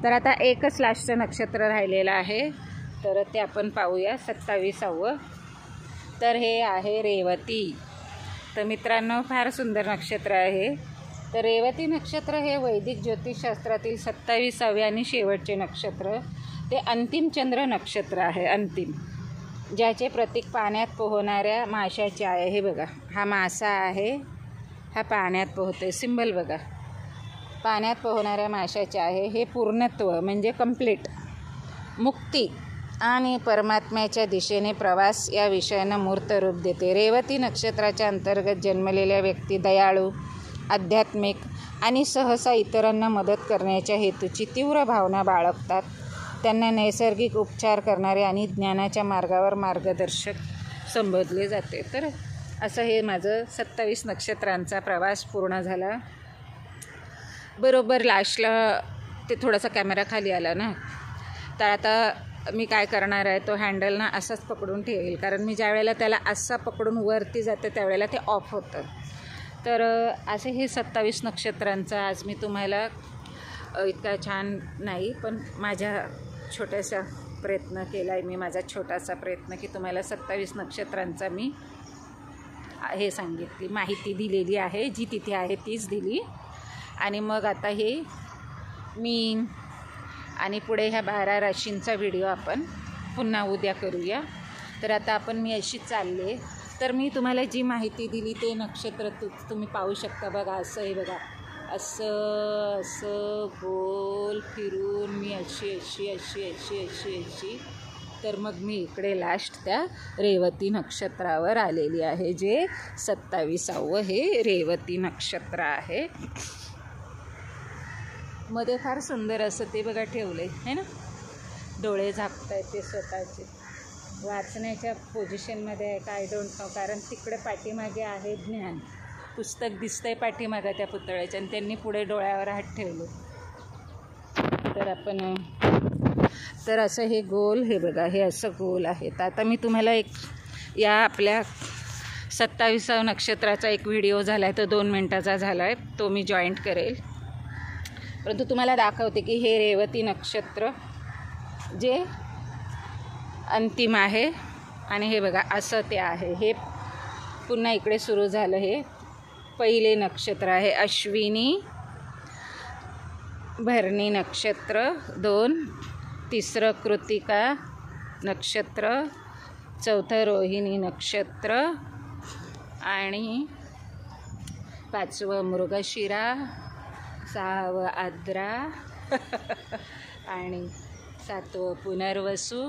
तर आता एकच लास्ट नक्षत्र राहिलेलं आहे, तर ते आपण पाहूया 27वे. तर हे आहे रेवती. तर मित्रांनो, फार सुंदर नक्षत्र आहे. तर रेवती नक्षत्र हे वैदिक ज्योतिषशास्त्रातील 27वे आणि शेवटचे नक्षत्र. ते अंतिम चंद्र नक्षत्र आहे, अंतिम, ज्याचे प्रतीक पाण्यात पोहणाऱ्या माशाचे आहे. हे बघा, हा मासा आहे, हा पाण्यात पोहतोय, सिंबल बघा, पाण्यात पोहणाऱ्या माशाचे आहे. हे पूर्णत्व म्हणजे कंप्लीट, मुक्ती आणि परमात्म्याच्या दिशेने प्रवास या विषयांना मूर्त रूप देते. रेवती नक्षत्राच्या अंतर्गत जन्मलेल्या व्यक्ती दयाळू, आध्यात्मिक आणि सहसा इतरांना मदत करण्याच्या हेतूची तीव्र भावना बाळगतात. त्यांना नैसर्गिक उपचार करणारे आणि ज्ञानाच्या मार्गावर मार्गदर्शक संबोधले जाते. तर असं हे माझं 27 नक्षत्रांचा प्रवास पूर्ण झाला. बरोबर लास्टला ते थोडासा कॅमेरा खाली आला ना, तर आता मी काय करणार आहे, तो हँडल ना असाच पकडून ठेवेल, कारण मी ज्या वेळेला त्याला असा पकडून वरती जाते त्यावेळेला ते ऑफ होतं. तर असे हे 27 नक्षत्रांचा आज मी तुम्हाला इतका छान नाही, पण माझ्या छोट्यासा प्रयत्न केला आहे मी, माझा छोटासा प्रयत्न की तुम्हाला 27 नक्षत्रांचा मी हे सांगितली, माहिती दिलेली आहे, जी तिथे आहे तीच दिली. आणि मग आता हे मी आणि पुढे ह्या 12 राशींचा व्हिडिओ आपण पुन्हा उद्या करूया. तर आता मी अशी चालले. तर मी तुम्हाला जी माहिती दिली ते नक्षत्र तुम्ही पाहू शकता. बघा, असं आहे बघा, असं असं गोल फिरून मी अशी अशी अशी अशी अशी अशी तर मग मी इकडे लास्ट त्या रेवती नक्षत्रावर आलेली आहे, जे 27वे हे रेवती नक्षत्र आहे. मध्ये फार सुंदर असं ते बघा ठेवलं आहे ना, डोळे झाकत आहेत ते स्वतःचे. वाचण्याच्या पोझिशनमध्ये आहे का आय डोंट नो, कारण तिकडे पाठीमागे आहे ज्ञान पुस्तक दिसतंय पाठीमागे त्या पुतळ्याच्या, आणि त्यांनी पुढे डोळ्यावर हात ठेवले. तर असं हे गोल, हे बघा, हे असं गोल आहे. तर आता मी तुम्हाला एक या आपल्या 27व्या नक्षत्राचा एक व्हिडिओ झाला आहे, तो 2 मिनिटाचा झाला आहे, तो मी जॉईंट करेल. परंतु तुम्हाला दाखवते की हे रेवती नक्षत्र जे अंतिम आहे. आणि हे बघा, असं ते आहे. हे पुन्हा इकडे सुरू झालं. हे पहिले नक्षत्र आहे अश्विनी, भरणी नक्षत्र 2, तिसरं कृतिका नक्षत्र, चौथं रोहिणी नक्षत्र, आणि 5वं मृगशिरा, 6वं आद्रा आणि 7वं पुनर्वसू,